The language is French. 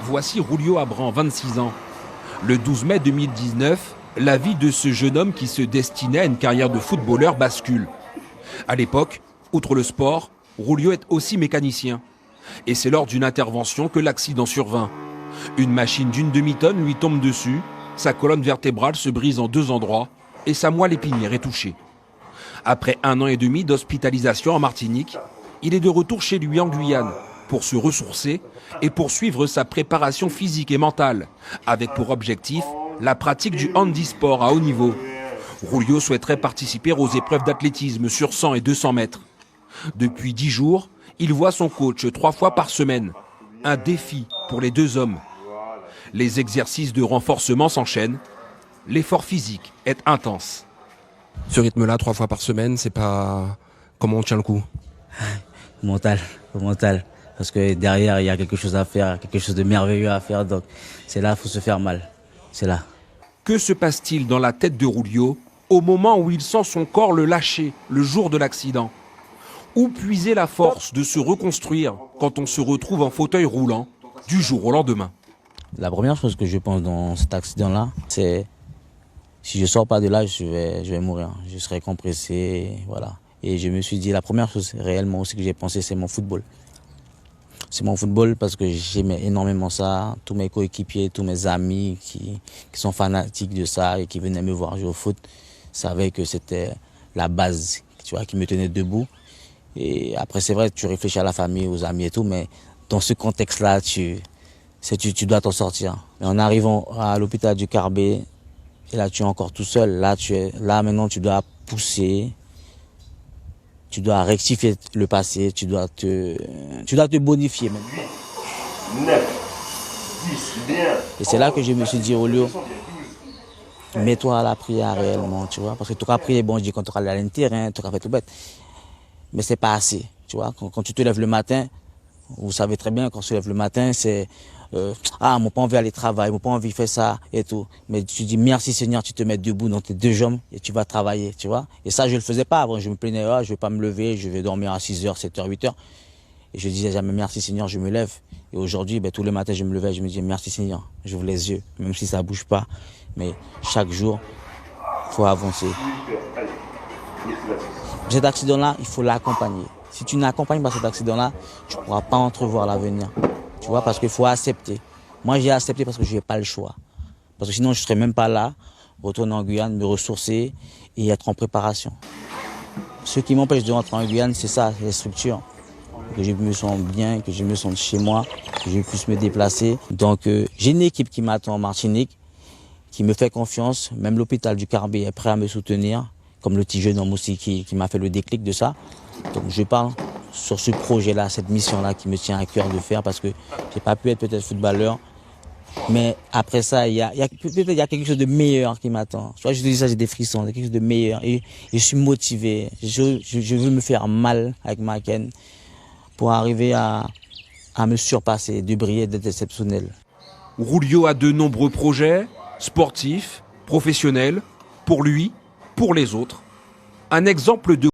Voici Julio Abran, 26 ans. Le 12 mai 2019, la vie de ce jeune homme qui se destinait à une carrière de footballeur bascule. À l'époque, outre le sport, Julio est aussi mécanicien. Et c'est lors d'une intervention que l'accident survint. Une machine d'une demi-tonne lui tombe dessus, sa colonne vertébrale se brise en 2 endroits et sa moelle épinière est touchée. Après 1 an et demi d'hospitalisation en Martinique, il est de retour chez lui en Guyane pour se ressourcer et poursuivre sa préparation physique et mentale, avec pour objectif la pratique du handisport à haut niveau. Julio souhaiterait participer aux épreuves d'athlétisme sur 100 et 200 mètres. Depuis 10 jours, il voit son coach 3 fois par semaine. Un défi pour les 2 hommes. Les exercices de renforcement s'enchaînent. L'effort physique est intense. Ce rythme-là, 3 fois par semaine, c'est pas... Comment on tient le coup? Mental. Parce que derrière, il y a quelque chose à faire, quelque chose de merveilleux à faire. Donc, c'est là, il faut se faire mal. C'est là. Que se passe-t-il dans la tête de Julio au moment où il sent son corps le lâcher le jour de l'accident? Où puiser la force de se reconstruire quand on se retrouve en fauteuil roulant du jour au lendemain? La première chose que je pense dans cet accident-là, c'est si je sors pas de là, je vais mourir. Je serai compressé, voilà. Et je me suis dit, la première chose réellement aussi que j'ai pensé, c'est mon football. C'est mon football parce que j'aimais énormément ça. Tous mes coéquipiers, tous mes amis qui sont fanatiques de ça et qui venaient me voir jouer au foot savaient que c'était la base, tu vois, qui me tenait debout. Et après, c'est vrai, tu réfléchis à la famille, aux amis et tout, mais dans ce contexte-là, tu dois t'en sortir. Et en arrivant à l'hôpital du Carbet, et là, tu es encore tout seul. Là, maintenant, tu dois pousser. Tu dois rectifier le passé. Tu dois te bonifier. 9, 10, bien. Et c'est là que je me suis dit, Julio, mets-toi à la prière réellement, tu vois. Parce que tu auras prié, bon, je dis, quand tu auras allé à terrain, tu auras fait tout bête. Mais c'est pas assez, tu vois. Quand tu te lèves le matin, vous savez très bien, quand tu te lèves le matin, c'est mon pas envie d'aller travailler, mon pas envie de faire ça et tout. Mais tu dis merci Seigneur, tu te mets debout dans tes 2 jambes et tu vas travailler, tu vois. Et ça, je le faisais pas avant. Je me plaignais, je vais pas me lever, je vais dormir à 6h, 7h, 8h. Et je disais jamais merci Seigneur, je me lève. Et aujourd'hui, tous les matins, je me levais, je me disais merci Seigneur. J'ouvre les yeux, même si ça bouge pas. Mais chaque jour, faut avancer. Cet accident-là, il faut l'accompagner. Si tu n'accompagnes pas cet accident-là, tu ne pourras pas entrevoir l'avenir. Tu vois, parce qu'il faut accepter. Moi, j'ai accepté parce que je n'ai pas le choix. Parce que sinon, je ne serais même pas là, retourner en Guyane, me ressourcer et être en préparation. Ce qui m'empêche de rentrer en Guyane, c'est ça, les structures. Que je me sente bien, que je me sente chez moi, que je puisse me déplacer. Donc, j'ai une équipe qui m'attend en Martinique, qui me fait confiance. Même l'hôpital du Carbet est prêt à me soutenir, comme le petit jeune homme aussi qui m'a fait le déclic de ça. Donc je parle sur ce projet-là, cette mission-là qui me tient à cœur de faire parce que j'ai pas pu être peut-être footballeur. Mais après ça, il y a quelque chose de meilleur qui m'attend. Tu vois, je te dis ça, j'ai des frissons, il y a quelque chose de meilleur. Et je suis motivé. Je veux me faire mal avec ma canne pour arriver à me surpasser, de briller, d'être exceptionnel. Julio a de nombreux projets, sportifs, professionnels, pour lui, pour les autres. Un exemple de